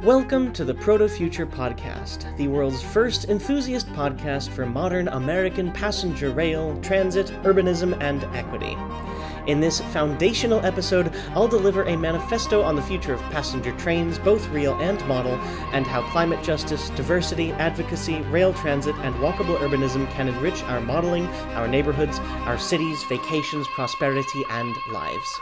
Welcome to the Proto-Future podcast, the world's first enthusiast podcast for modern American passenger rail, transit, urbanism, and equity. In this foundational episode, I'll deliver a manifesto on the future of passenger trains, both real and model, and how climate justice, diversity, advocacy, rail transit, and walkable urbanism can enrich our modeling, our neighborhoods, our cities, vacations, prosperity, and lives.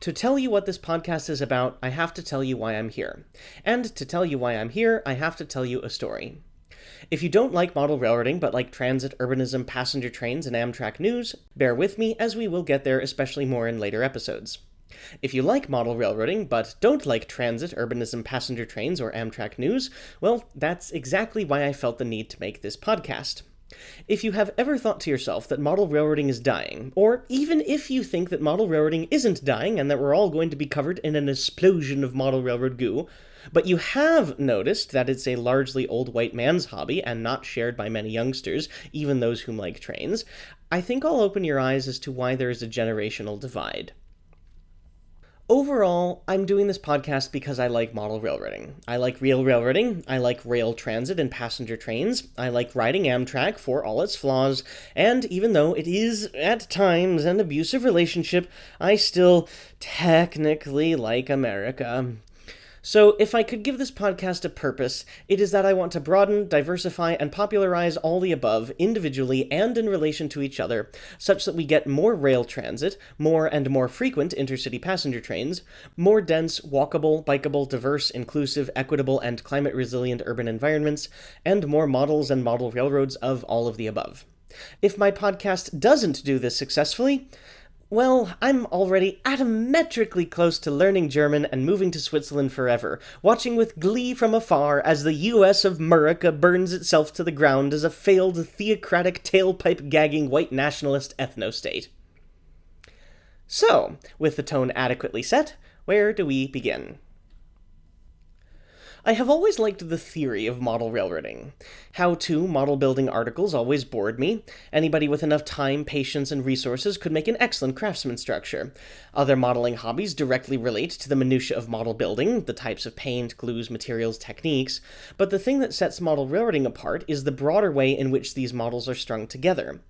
To tell you what this podcast is about, I have to tell you why I'm here. And to tell you why I'm here, I have to tell you a story. If you don't like model railroading, but like transit, urbanism, passenger trains, and Amtrak news, bear with me as we will get there, especially more in later episodes. If you like model railroading, but don't like transit, urbanism, passenger trains, or Amtrak news, well, that's exactly why I felt the need to make this podcast. If you have ever thought to yourself that model railroading is dying, or even if you think that model railroading isn't dying and that we're all going to be covered in an explosion of model railroad goo, but you have noticed that it's a largely old white man's hobby and not shared by many youngsters, even those who like trains, I think I'll open your eyes as to why there is a generational divide. Overall, I'm doing this podcast because I like model railroading. I like real railroading, I like rail transit and passenger trains, I like riding Amtrak for all its flaws, and even though it is, at times, an abusive relationship, I still technically like America. So, if I could give this podcast a purpose, it is that I want to broaden, diversify, and popularize all the above, individually and in relation to each other, such that we get more rail transit, more and more frequent intercity passenger trains, more dense, walkable, bikeable, diverse, inclusive, equitable, and climate-resilient urban environments, and more models and model railroads of all of the above. If my podcast doesn't do this successfully, well, I'm already atometrically close to learning German and moving to Switzerland forever, watching with glee from afar as the US of America burns itself to the ground as a failed, theocratic, tailpipe-gagging white nationalist ethno-state. So, with the tone adequately set, where do we begin? I have always liked the theory of model railroading. How-to model-building articles always bored me. Anybody with enough time, patience, and resources could make an excellent craftsman structure. Other modeling hobbies directly relate to the minutiae of model building, the types of paint, glues, materials, techniques, but the thing that sets model railroading apart is the broader way in which these models are strung together.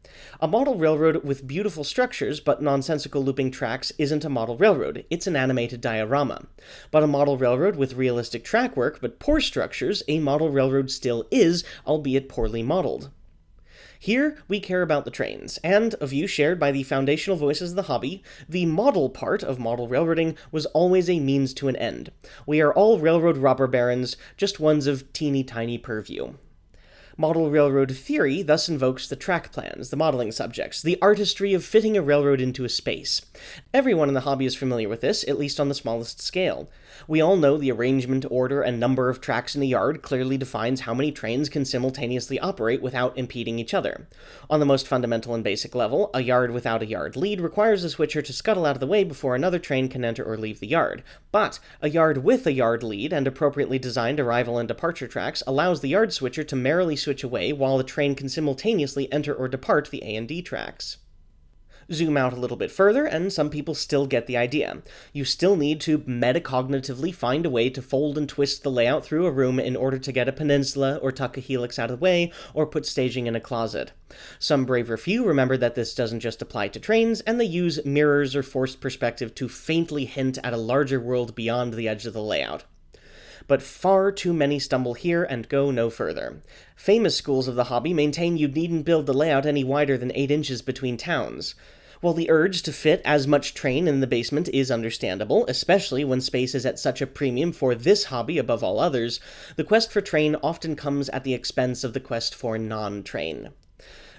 A model railroad with beautiful structures but nonsensical looping tracks isn't a model railroad, it's an animated diorama. But a model railroad with realistic track work but poor structures, a model railroad still is, albeit poorly modeled. Here, we care about the trains, and, a view shared by the foundational voices of the hobby, the model part of model railroading was always a means to an end. We are all railroad robber barons, just ones of teeny tiny purview. Model railroad theory thus invokes the track plans, the modeling subjects, the artistry of fitting a railroad into a space. Everyone in the hobby is familiar with this, at least on the smallest scale. We all know the arrangement, order, and number of tracks in a yard clearly defines how many trains can simultaneously operate without impeding each other. On the most fundamental and basic level, a yard without a yard lead requires a switcher to scuttle out of the way before another train can enter or leave the yard. But a yard with a yard lead and appropriately designed arrival and departure tracks allows the yard switcher to merrily switch away while the train can simultaneously enter or depart the A and D tracks. Zoom out a little bit further, and some people still get the idea. You still need to metacognitively find a way to fold and twist the layout through a room in order to get a peninsula, or tuck a helix out of the way, or put staging in a closet. Some braver few remember that this doesn't just apply to trains, and they use mirrors or forced perspective to faintly hint at a larger world beyond the edge of the layout. But far too many stumble here and go no further. Famous schools of the hobby maintain you needn't build the layout any wider than 8 inches between towns. While the urge to fit as much train in the basement is understandable, especially when space is at such a premium for this hobby above all others, the quest for train often comes at the expense of the quest for non-train.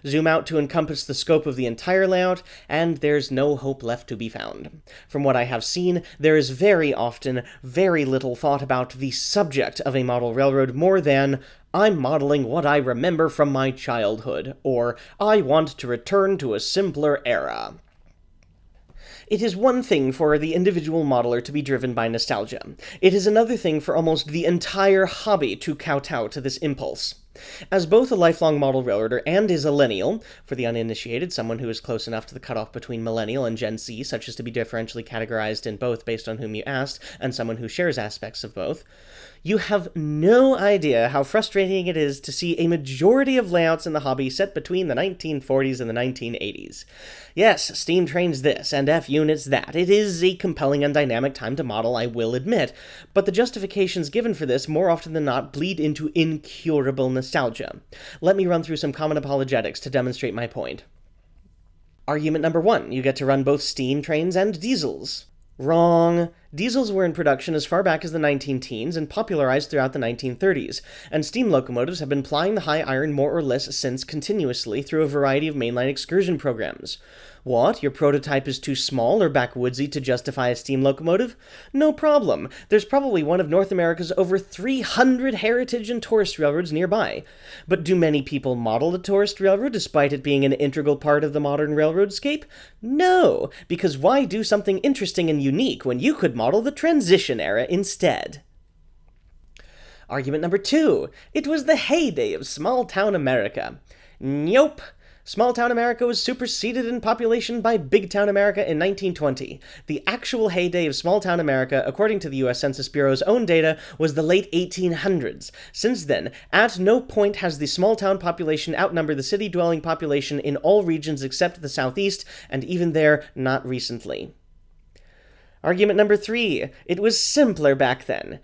Zoom out to encompass the scope of the entire layout, and there's no hope left to be found. From what I have seen, there is very often very little thought about the subject of a model railroad more than, I'm modeling what I remember from my childhood, or I want to return to a simpler era. It is one thing for the individual modeler to be driven by nostalgia. It is another thing for almost the entire hobby to kowtow to this impulse. As both a lifelong model railroader and a zillennial, for the uninitiated, someone who is close enough to the cutoff between millennial and Gen Z, such as to be differentially categorized in both based on whom you asked, and someone who shares aspects of both, you have no idea how frustrating it is to see a majority of layouts in the hobby set between the 1940s and the 1980s. Yes, Steam trains this, and F units that. It is a compelling and dynamic time to model, I will admit, but the justifications given for this more often than not bleed into incurable nostalgia. Let me run through some common apologetics to demonstrate my point. Argument number 1, you get to run both steam trains and diesels. Wrong. Diesels were in production as far back as the 19-teens and popularized throughout the 1930s, and steam locomotives have been plying the high iron more or less since continuously through a variety of mainline excursion programs. What? Your prototype is too small or backwoodsy to justify a steam locomotive? No problem. There's probably one of North America's over 300 heritage and tourist railroads nearby. But do many people model a tourist railroad despite it being an integral part of the modern railroadscape? No, because why do something interesting and unique when you could model the transition era instead? Argument number 2. It was the heyday of small-town America. Nope. Small-town America was superseded in population by big-town America in 1920. The actual heyday of small-town America, according to the U.S. Census Bureau's own data, was the late 1800s. Since then, at no point has the small-town population outnumbered the city-dwelling population in all regions except the Southeast, and even there, not recently. Argument number 3. It was simpler back then.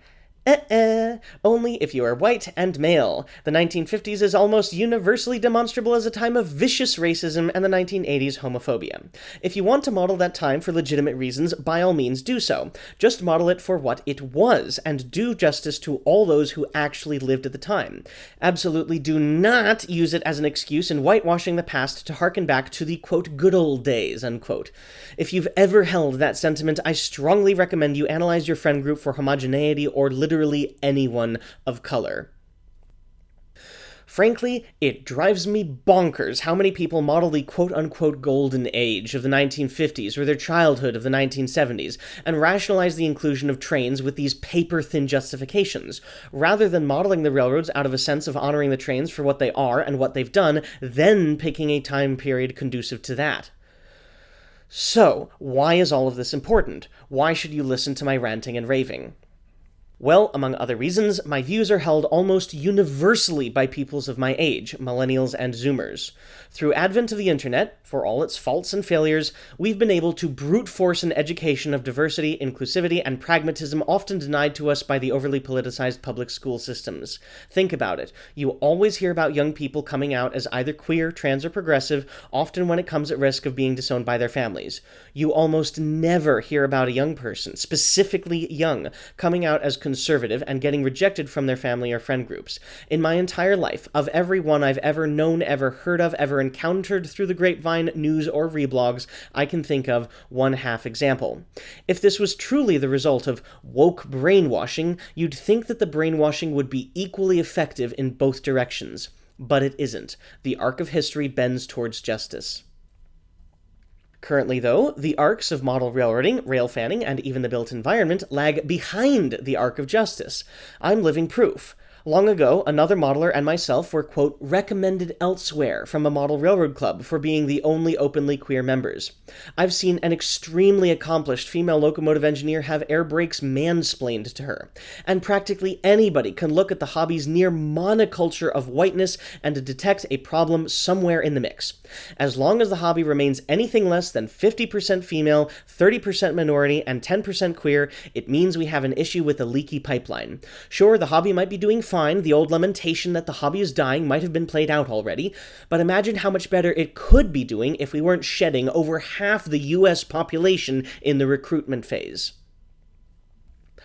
Only if you are white and male. The 1950s is almost universally demonstrable as a time of vicious racism and the 1980s homophobia. If you want to model that time for legitimate reasons, by all means do so. Just model it for what it was, and do justice to all those who actually lived at the time. Absolutely do not use it as an excuse in whitewashing the past to harken back to the, quote, good old days, unquote. If you've ever held that sentiment, I strongly recommend you analyze your friend group for homogeneity or literally anyone of color. Frankly, it drives me bonkers how many people model the quote-unquote golden age of the 1950s or their childhood of the 1970s and rationalize the inclusion of trains with these paper-thin justifications, rather than modeling the railroads out of a sense of honoring the trains for what they are and what they've done, then picking a time period conducive to that. So, why is all of this important? Why should you listen to my ranting and raving? Well, among other reasons, my views are held almost universally by peoples of my age, millennials and zoomers. Through advent of the internet, for all its faults and failures, we've been able to brute force an education of diversity, inclusivity, and pragmatism often denied to us by the overly politicized public school systems. Think about it. You always hear about young people coming out as either queer, trans, or progressive, often when it comes at risk of being disowned by their families. You almost never hear about a young person, specifically young, coming out as conservative and getting rejected from their family or friend groups. In my entire life, of every one I've ever known, ever heard of, ever encountered through the grapevine, news, or reblogs, I can think of one half example. If this was truly the result of woke brainwashing, you'd think that the brainwashing would be equally effective in both directions. But it isn't. The arc of history bends towards justice. Currently, though, the arcs of model railroading, rail fanning, and even the built environment lag behind the arc of justice. I'm living proof. Long ago, another modeler and myself were, quote, recommended elsewhere from a model railroad club for being the only openly queer members. I've seen an extremely accomplished female locomotive engineer have air brakes mansplained to her. And practically anybody can look at the hobby's near monoculture of whiteness and detect a problem somewhere in the mix. As long as the hobby remains anything less than 50% female, 30% minority, and 10% queer, it means we have an issue with a leaky pipeline. Sure, the hobby might be doing fine, the old lamentation that the hobby is dying might have been played out already, but imagine how much better it could be doing if we weren't shedding over half the US population in the recruitment phase.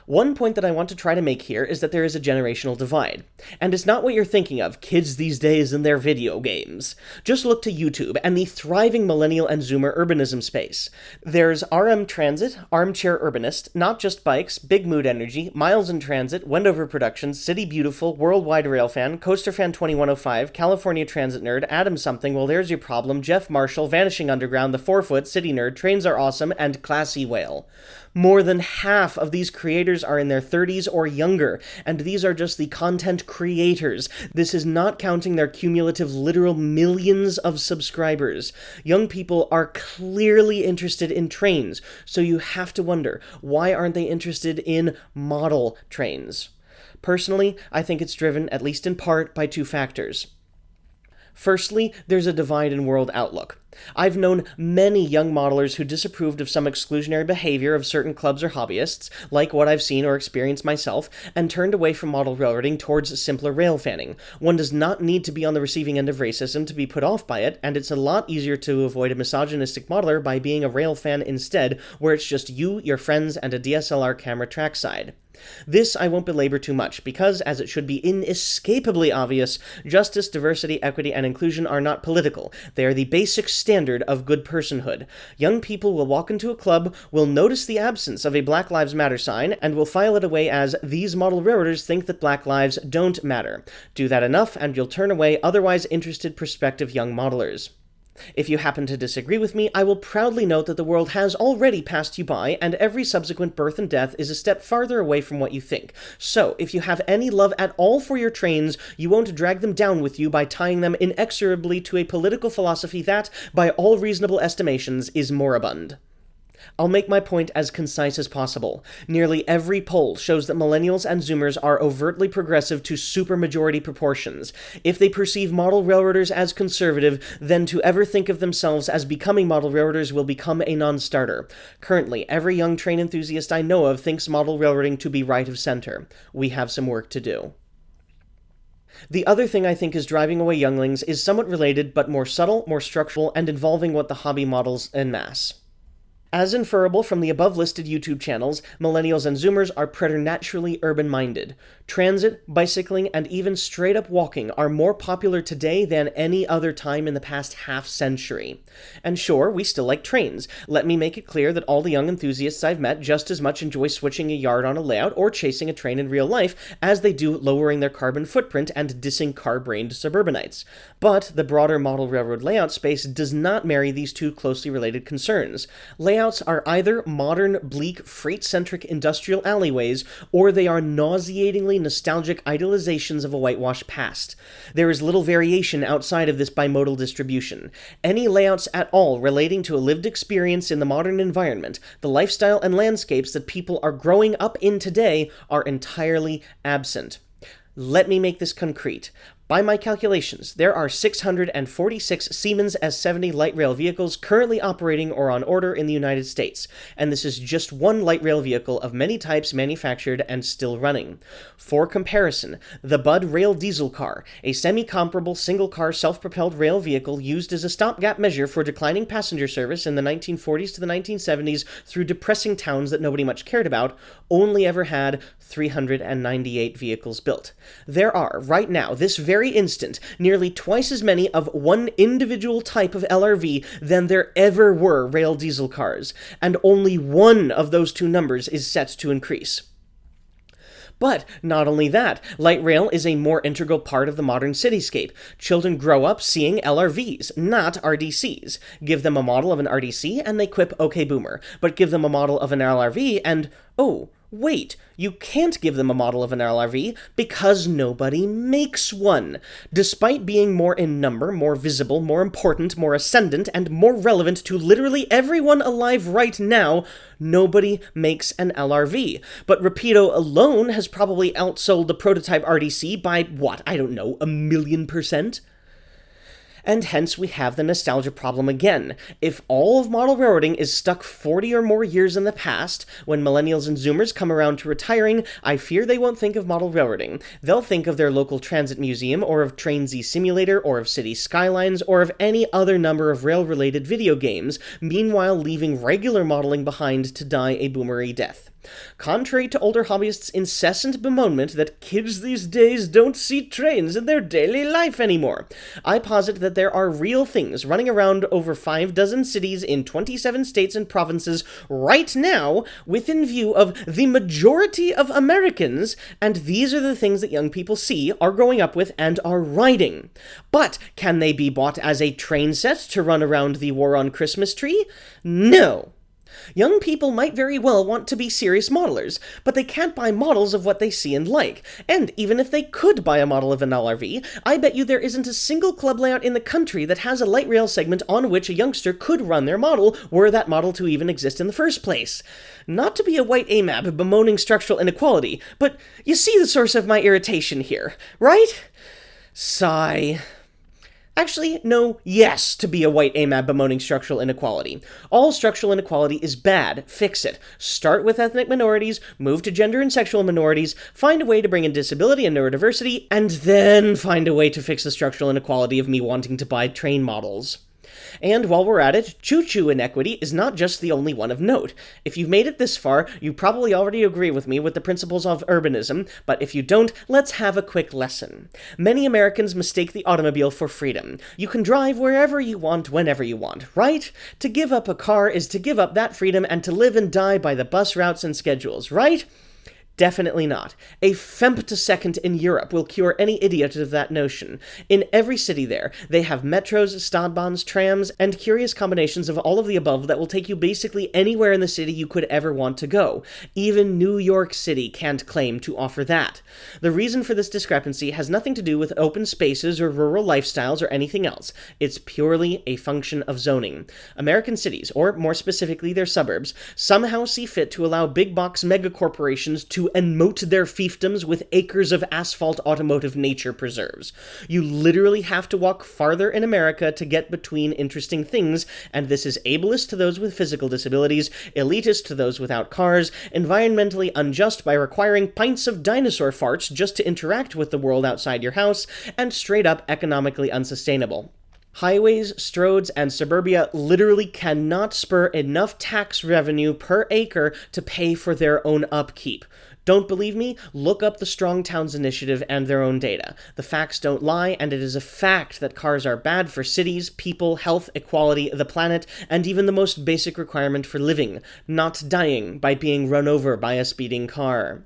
One point that I want to try to make here is that there is a generational divide. And it's not what you're thinking of, kids these days and their video games. Just look to YouTube and the thriving millennial and zoomer urbanism space. There's RM Transit, Armchair Urbanist, Not Just Bikes, Big Mood Energy, Miles in Transit, Wendover Productions, City Beautiful, Worldwide Railfan, Coasterfan 2105, California Transit Nerd, Adam Something, Well There's Your Problem, Jeff Marshall, Vanishing Underground, The 4-Foot, City Nerd, Trains Are Awesome, and Classy Whale. More than half of these creators are in their 30s or younger, and these are just the content creators. This is not counting their cumulative literal millions of subscribers. Young people are clearly interested in trains, so you have to wonder, why aren't they interested in model trains? Personally, I think it's driven, at least in part, by two factors. Firstly, there's a divide in world outlook. I've known many young modelers who disapproved of some exclusionary behavior of certain clubs or hobbyists, like what I've seen or experienced myself, and turned away from model railroading towards simpler rail fanning. One does not need to be on the receiving end of racism to be put off by it, and it's a lot easier to avoid a misogynistic modeler by being a rail fan instead, where it's just you, your friends, and a DSLR camera trackside. This I won't belabor too much, because, as it should be inescapably obvious, justice, diversity, equity, and inclusion are not political. They are the basic standard of good personhood. Young people will walk into a club, will notice the absence of a Black Lives Matter sign, and will file it away as, these model railroaders think that black lives don't matter. Do that enough, and you'll turn away otherwise interested prospective young modelers. If you happen to disagree with me, I will proudly note that the world has already passed you by, and every subsequent birth and death is a step farther away from what you think. So, if you have any love at all for your trains, you won't drag them down with you by tying them inexorably to a political philosophy that, by all reasonable estimations, is moribund. I'll make my point as concise as possible. Nearly every poll shows that millennials and zoomers are overtly progressive to supermajority proportions. If they perceive model railroaders as conservative, then to ever think of themselves as becoming model railroaders will become a non-starter. Currently, every young train enthusiast I know of thinks model railroading to be right of center. We have some work to do. The other thing I think is driving away younglings is somewhat related, but more subtle, more structural, and involving what the hobby models en masse. As inferable from the above-listed YouTube channels, millennials and zoomers are preternaturally urban-minded. Transit, bicycling, and even straight-up walking are more popular today than any other time in the past half-century. And sure, we still like trains. Let me make it clear that all the young enthusiasts I've met just as much enjoy switching a yard on a layout or chasing a train in real life as they do lowering their carbon footprint and dissing car-brained suburbanites. But the broader model railroad layout space does not marry these two closely related concerns. Layouts are either modern, bleak, freight-centric industrial alleyways, or they are nauseatingly nostalgic idealizations of a whitewashed past. There is little variation outside of this bimodal distribution. Any layouts at all relating to a lived experience in the modern environment, the lifestyle and landscapes that people are growing up in today, are entirely absent. Let me make this concrete. By my calculations, there are 646 Siemens S70 light rail vehicles currently operating or on order in the United States, and this is just one light rail vehicle of many types manufactured and still running. For comparison, the Bud Rail Diesel Car, a semi-comparable single-car self-propelled rail vehicle used as a stopgap measure for declining passenger service in the 1940s to the 1970s through depressing towns that nobody much cared about, only ever had 398 vehicles built. There are, right now, this very instant, nearly twice as many of one individual type of LRV than there ever were rail diesel cars, and only one of those two numbers is set to increase. But not only that, light rail is a more integral part of the modern cityscape. Children grow up seeing LRVs, not RDCs. Give them a model of an RDC and they quip, "Okay, boomer," but give them a model of an LRV and, oh, wait, you can't give them a model of an LRV because nobody makes one. Despite being more in number, more visible, more important, more ascendant, and more relevant to literally everyone alive right now, nobody makes an LRV. But Rapido alone has probably outsold the prototype RDC by, what, I don't know, 1,000,000%? And hence we have the nostalgia problem again. If all of model railroading is stuck 40 or more years in the past, when millennials and zoomers come around to retiring, I fear they won't think of model railroading. They'll think of their local transit museum, or of Train Z Simulator, or of City Skylines, or of any other number of rail-related video games, meanwhile leaving regular modeling behind to die a boomery death. Contrary to older hobbyists' incessant bemoanment that kids these days don't see trains in their daily life anymore, I posit that there are real things running around over 6 cities in 27 states and provinces right now within view of the majority of Americans, and these are the things that young people see, are growing up with, and are riding. But can they be bought as a train set to run around the War on Christmas tree? No. Young people might very well want to be serious modelers, but they can't buy models of what they see and like. And even if they could buy a model of an LRV, I bet you there isn't a single club layout in the country that has a light rail segment on which a youngster could run their model, were that model to even exist in the first place. Not to be a white AMAB bemoaning structural inequality, but you see the source of my irritation here, right? Sigh. Actually, no, yes, to be a white AMAB bemoaning structural inequality. All structural inequality is bad. Fix it. Start with ethnic minorities, move to gender and sexual minorities, find a way to bring in disability and neurodiversity, and then find a way to fix the structural inequality of me wanting to buy train models. And while we're at it, choo-choo inequity is not just the only one of note. If you've made it this far, you probably already agree with me with the principles of urbanism, but if you don't, let's have a quick lesson. Many Americans mistake the automobile for freedom. You can drive wherever you want, whenever you want, right? To give up a car is to give up that freedom and to live and die by the bus routes and schedules, right? Definitely not. A femtosecond in Europe will cure any idiot of that notion. In every city there, they have metros, Stadtbahns, trams, and curious combinations of all of the above that will take you basically anywhere in the city you could ever want to go. Even New York City can't claim to offer that. The reason for this discrepancy has nothing to do with open spaces or rural lifestyles or anything else. It's purely a function of zoning. American cities, or more specifically their suburbs, somehow see fit to allow big box megacorporations to emote their fiefdoms with acres of asphalt automotive nature preserves. You literally have to walk farther in America to get between interesting things, and this is ableist to those with physical disabilities, elitist to those without cars, environmentally unjust by requiring pints of dinosaur farts just to interact with the world outside your house, and straight up economically unsustainable. Highways, stroads, and suburbia literally cannot spur enough tax revenue per acre to pay for their own upkeep. Don't believe me? Look up the Strong Towns Initiative and their own data. The facts don't lie, and it is a fact that cars are bad for cities, people, health, equality, the planet, and even the most basic requirement for living, not dying by being run over by a speeding car.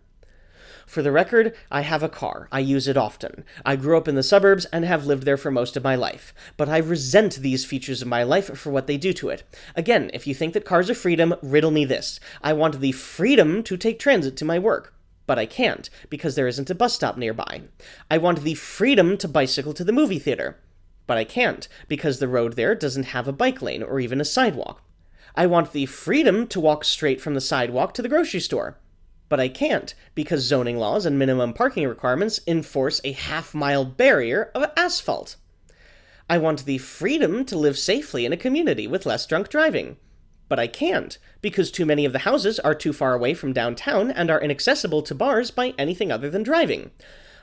For the record, I have a car. I use it often. I grew up in the suburbs and have lived there for most of my life. But I resent these features of my life for what they do to it. Again, if you think that cars are freedom, riddle me this. I want the freedom to take transit to my work. But I can't, because there isn't a bus stop nearby. I want the freedom to bicycle to the movie theater. But I can't, because the road there doesn't have a bike lane or even a sidewalk. I want the freedom to walk straight from the sidewalk to the grocery store. But I can't, because zoning laws and minimum parking requirements enforce a half-mile barrier of asphalt. I want the freedom to live safely in a community with less drunk driving. But I can't, because too many of the houses are too far away from downtown and are inaccessible to bars by anything other than driving.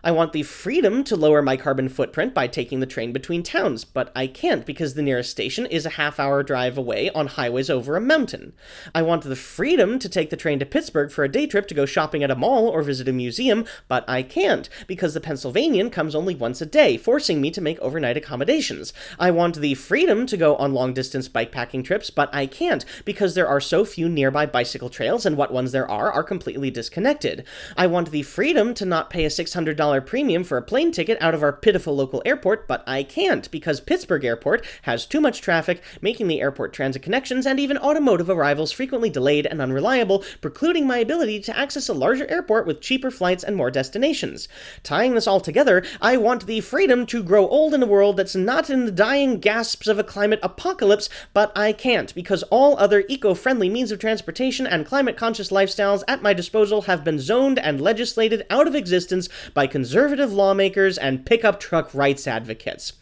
I want the freedom to lower my carbon footprint by taking the train between towns, but I can't because the nearest station is a half-hour drive away on highways over a mountain. I want the freedom to take the train to Pittsburgh for a day trip to go shopping at a mall or visit a museum, but I can't because the Pennsylvanian comes only once a day, forcing me to make overnight accommodations. I want the freedom to go on long-distance bikepacking trips, but I can't because there are so few nearby bicycle trails, and what ones there are completely disconnected. I want the freedom to not pay a $600 premium for a plane ticket out of our pitiful local airport, but I can't because Pittsburgh Airport has too much traffic, making the airport transit connections and even automotive arrivals frequently delayed and unreliable, precluding my ability to access a larger airport with cheaper flights and more destinations. Tying this all together, I want the freedom to grow old in a world that's not in the dying gasps of a climate apocalypse, but I can't because all other eco-friendly means of transportation and climate-conscious lifestyles at my disposal have been zoned and legislated out of existence by conservative lawmakers and pickup truck rights advocates.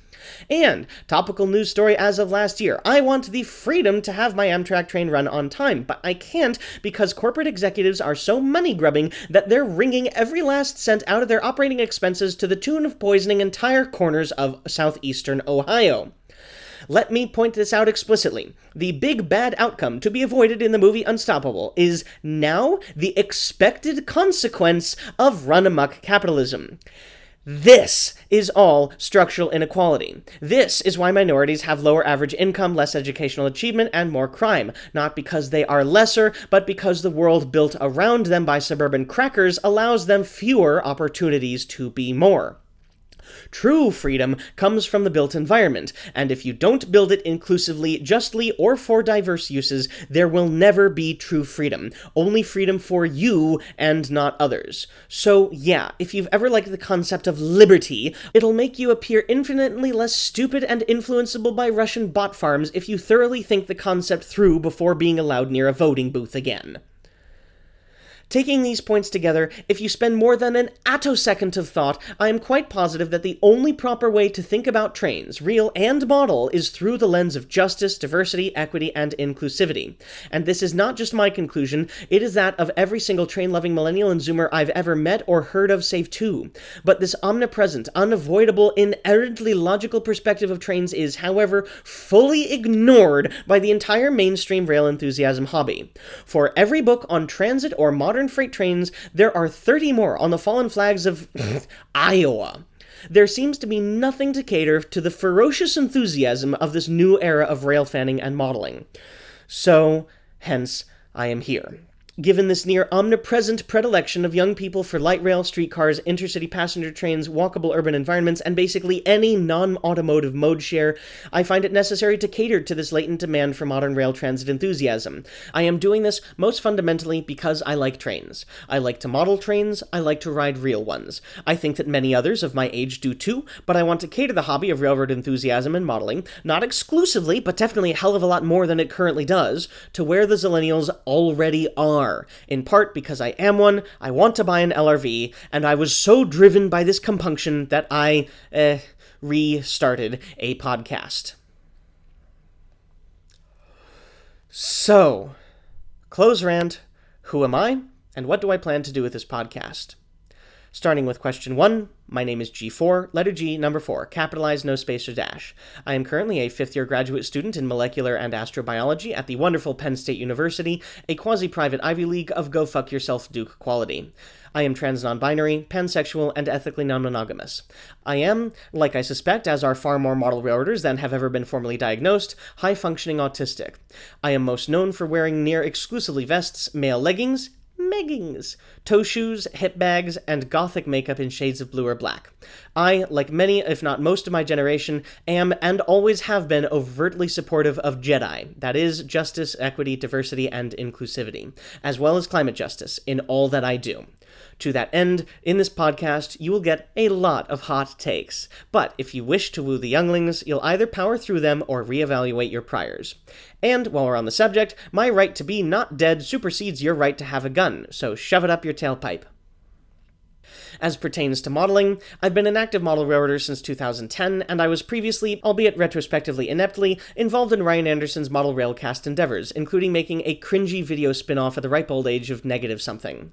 And, topical news story as of last year, I want the freedom to have my Amtrak train run on time, but I can't because corporate executives are so money-grubbing that they're wringing every last cent out of their operating expenses to the tune of poisoning entire corners of southeastern Ohio. Let me point this out explicitly. The big bad outcome to be avoided in the movie Unstoppable is now the expected consequence of run-amok capitalism. This is all structural inequality. This is why minorities have lower average income, less educational achievement, and more crime. Not because they are lesser, but because the world built around them by suburban crackers allows them fewer opportunities to be more. True freedom comes from the built environment, and if you don't build it inclusively, justly, or for diverse uses, there will never be true freedom. Only freedom for you and not others. So yeah, if you've ever liked the concept of liberty, it'll make you appear infinitely less stupid and influenceable by Russian bot farms if you thoroughly think the concept through before being allowed near a voting booth again. Taking these points together, if you spend more than an attosecond of thought, I am quite positive that the only proper way to think about trains, real and model, is through the lens of justice, diversity, equity, and inclusivity. And this is not just my conclusion, it is that of every single train-loving millennial and zoomer I've ever met or heard of save two. But this omnipresent, unavoidable, inherently logical perspective of trains is, however, fully ignored by the entire mainstream rail enthusiasm hobby. For every book on transit or modern freight trains, there are 30 more on the fallen flags of Iowa. There seems to be nothing to cater to the ferocious enthusiasm of this new era of rail fanning and modeling. So, hence, I am here. Given this near omnipresent predilection of young people for light rail, streetcars, intercity passenger trains, walkable urban environments, and basically any non-automotive mode share, I find it necessary to cater to this latent demand for modern rail transit enthusiasm. I am doing this most fundamentally because I like trains. I like to model trains, I like to ride real ones. I think that many others of my age do too, but I want to cater the hobby of railroad enthusiasm and modeling, not exclusively, but definitely a hell of a lot more than it currently does, to where the zillennials already are. In part because I am one, I want to buy an LRV, and I was so driven by this compunction that I, restarted a podcast. So, close rant, who am I, and what do I plan to do with this podcast? Starting with question 1, my name is G4, letter G, number 4, capitalized, no space or dash. I am currently a fifth-year graduate student in molecular and astrobiology at the wonderful Penn State University, a quasi-private Ivy League of go-fuck-yourself Duke quality. I am trans non-binary, pansexual, and ethically non-monogamous. I am, like I suspect, as are far more model railroaders than have ever been formally diagnosed, high-functioning autistic. I am most known for wearing near-exclusively vests, male leggings, toe shoes, hip bags, and gothic makeup in shades of blue or black. I, like many, if not most of my generation, am and always have been overtly supportive of JEDI, that is, justice, equity, diversity, and inclusivity, as well as climate justice, in all that I do. To that end, in this podcast, you will get a lot of hot takes, but if you wish to woo the younglings, you'll either power through them or reevaluate your priors. And, while we're on the subject, my right to be not dead supersedes your right to have a gun, so shove it up your tailpipe. As pertains to modeling, I've been an active model railroader since 2010, and I was previously, albeit retrospectively ineptly, involved in Ryan Anderson's model railcast endeavors, including making a cringy video spin-off at the ripe old age of negative something.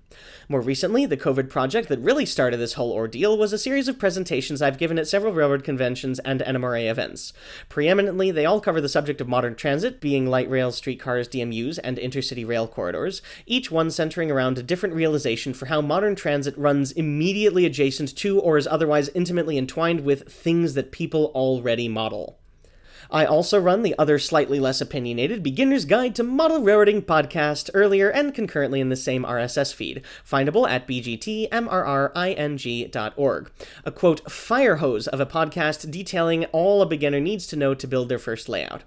More recently, the COVID project that really started this whole ordeal was a series of presentations I've given at several railroad conventions and NMRA events. Preeminently, they all cover the subject of modern transit, being light rail, streetcars, DMUs, and intercity rail corridors, each one centering around a different realization for how modern transit runs immediately adjacent to or is otherwise intimately entwined with things that people already model. I also run the other slightly less opinionated Beginner's Guide to Model Railroading podcast earlier and concurrently in the same RSS feed, findable at bgtmrring.org. A quote, fire hose of a podcast detailing all a beginner needs to know to build their first layout.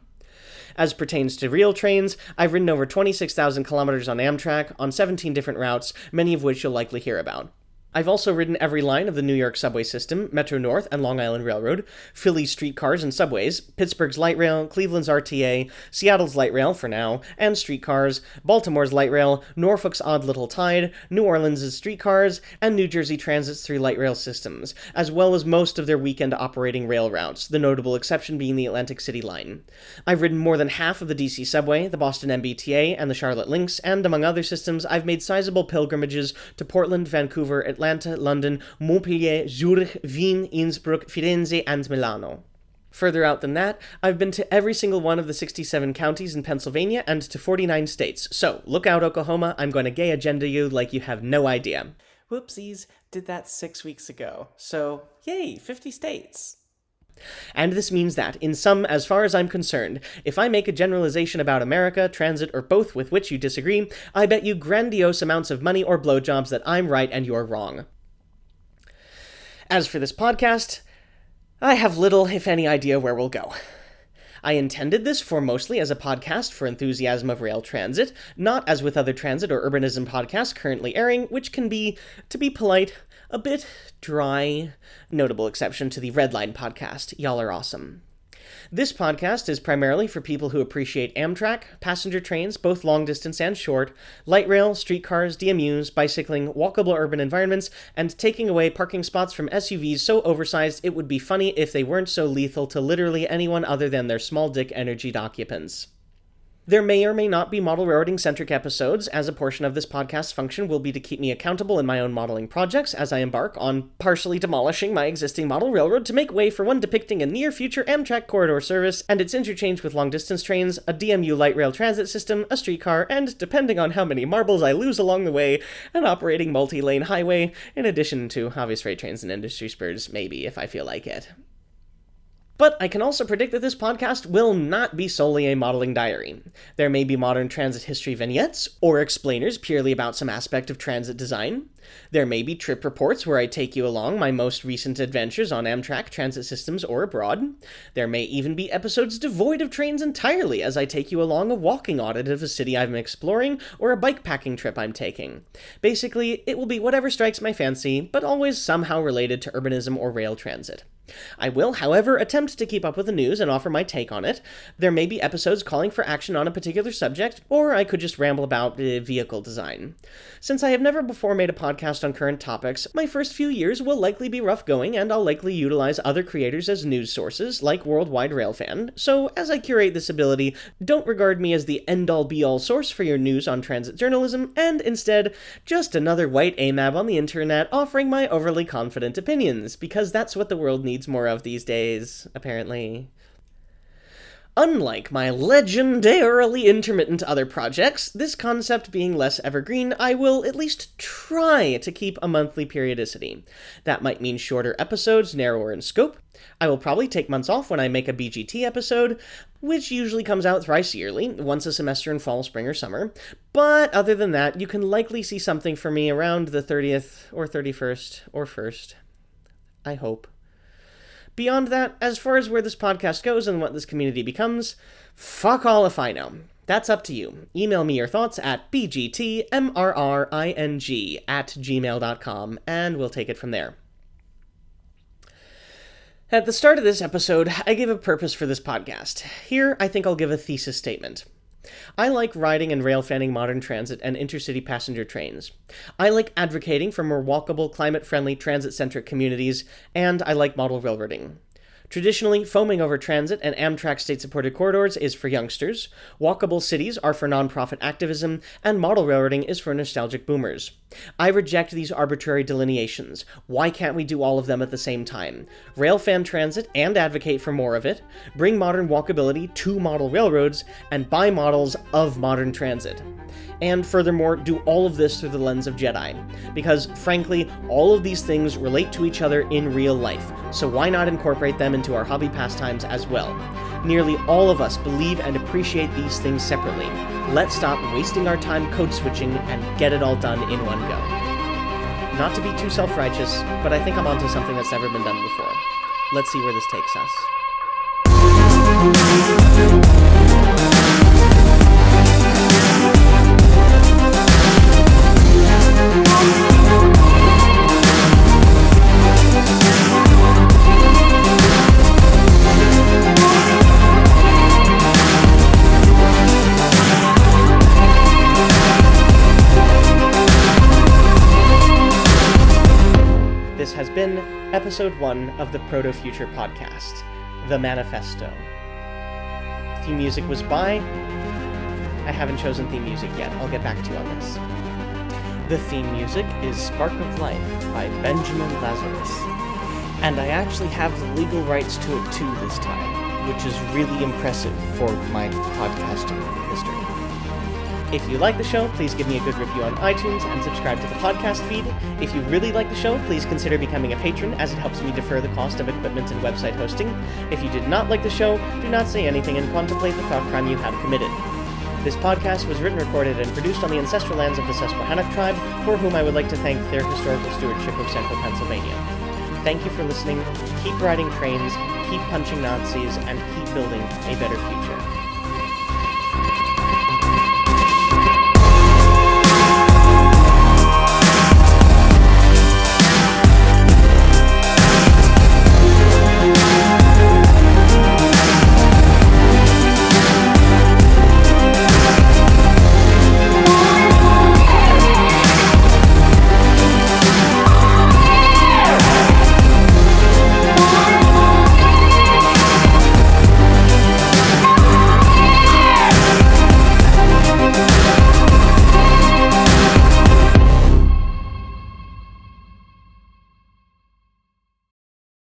As pertains to real trains, I've ridden over 26,000 kilometers on Amtrak on 17 different routes, many of which you'll likely hear about. I've also ridden every line of the New York subway system, Metro North and Long Island Railroad, Philly's streetcars and subways, Pittsburgh's light rail, Cleveland's RTA, Seattle's light rail, for now, and streetcars, Baltimore's light rail, Norfolk's Odd Little Tide, New Orleans' streetcars, and New Jersey Transit's 3 light rail systems, as well as most of their weekend operating rail routes, the notable exception being the Atlantic City line. I've ridden more than half of the DC subway, the Boston MBTA, and the Charlotte Lynx, and among other systems, I've made sizable pilgrimages to Portland, Vancouver, Atlanta, London, Montpellier, Zurich, Wien, Innsbruck, Firenze, and Milano. Further out than that, I've been to every single one of the 67 counties in Pennsylvania and to 49 states. So, look out, Oklahoma, I'm going to gay agenda you like you have no idea. Whoopsies, did that 6 weeks ago. So, yay, 50 states. And this means that, in sum, as far as I'm concerned, if I make a generalization about America, transit, or both with which you disagree, I bet you grandiose amounts of money or blowjobs that I'm right and you're wrong. As for this podcast, I have little, if any, idea where we'll go. I intended this for mostly as a podcast for enthusiasm of rail transit, not as with other transit or urbanism podcasts currently airing, which can be, to be polite, a bit dry. Notable exception to the Redline podcast. Y'all are awesome. This podcast is primarily for people who appreciate Amtrak, passenger trains, both long distance and short, light rail, streetcars, DMUs, bicycling, walkable urban environments, and taking away parking spots from SUVs so oversized it would be funny if they weren't so lethal to literally anyone other than their small dick energied occupants. There may or may not be model railroading-centric episodes, as a portion of this podcast's function will be to keep me accountable in my own modeling projects as I embark on partially demolishing my existing model railroad to make way for one depicting a near-future Amtrak corridor service and its interchange with long-distance trains, a DMU light rail transit system, a streetcar, and, depending on how many marbles I lose along the way, an operating multi-lane highway, in addition to obvious freight trains and industry spurs, maybe, if I feel like it. But I can also predict that this podcast will not be solely a modeling diary. There may be modern transit history vignettes, or explainers purely about some aspect of transit design. There may be trip reports where I take you along my most recent adventures on Amtrak transit systems or abroad. There may even be episodes devoid of trains entirely as I take you along a walking audit of a city I'm exploring or a bikepacking trip I'm taking. Basically, it will be whatever strikes my fancy, but always somehow related to urbanism or rail transit. I will, however, attempt to keep up with the news and offer my take on it. There may be episodes calling for action on a particular subject, or I could just ramble about vehicle design. Since I have never before made a podcast on current topics, my first few years will likely be rough going, and I'll likely utilize other creators as news sources, like Worldwide Railfan, so as I curate this ability, don't regard me as the end-all be-all source for your news on transit journalism, and instead, just another white AMAB on the internet offering my overly confident opinions, because that's what the world needs more of these days, apparently. Unlike my legendarily intermittent other projects, this concept being less evergreen, I will at least try to keep a monthly periodicity. That might mean shorter episodes, narrower in scope. I will probably take months off when I make a BGT episode, which usually comes out thrice yearly, once a semester in fall, spring, or summer. But other than that, you can likely see something from me around the 30th or 31st or 1st. I hope. Beyond that, as far as where this podcast goes and what this community becomes, fuck all if I know. That's up to you. Email me your thoughts at bgtmrring@gmail.com, and we'll take it from there. At the start of this episode, I gave a purpose for this podcast. Here, I think I'll give a thesis statement. I like riding and railfanning modern transit and intercity passenger trains. I like advocating for more walkable, climate-friendly, transit-centric communities, and I like model railroading. Traditionally, foaming over transit and Amtrak state-supported corridors is for youngsters, walkable cities are for nonprofit activism, and model railroading is for nostalgic boomers. I reject these arbitrary delineations. Why can't we do all of them at the same time? Railfan transit and advocate for more of it, bring modern walkability to model railroads, and buy models of modern transit. And furthermore, do all of this through the lens of Jedi. Because, frankly, all of these things relate to each other in real life, so why not incorporate them into our hobby pastimes as well? Nearly all of us believe and appreciate these things separately. Let's stop wasting our time code switching and get it all done in one go. Not to be too self-righteous, but I think I'm onto something that's never been done before. Let's see where this takes us. This has been Episode 1 of the Proto-Future podcast, The Manifesto. Theme music was by... I haven't chosen theme music yet, I'll get back to you on this. The theme music is Spark of Life by Benjamin Lazarus. And I actually have the legal rights to it too this time, which is really impressive for my podcasting history. If you like the show, please give me a good review on iTunes and subscribe to the podcast feed. If you really like the show, please consider becoming a patron, as it helps me defer the cost of equipment and website hosting. If you did not like the show, do not say anything and contemplate the thought crime you have committed. This podcast was written, recorded, and produced on the ancestral lands of the Susquehannock tribe, for whom I would like to thank their historical stewardship of central Pennsylvania. Thank you for listening. Keep riding trains, keep punching Nazis, and keep building a better future.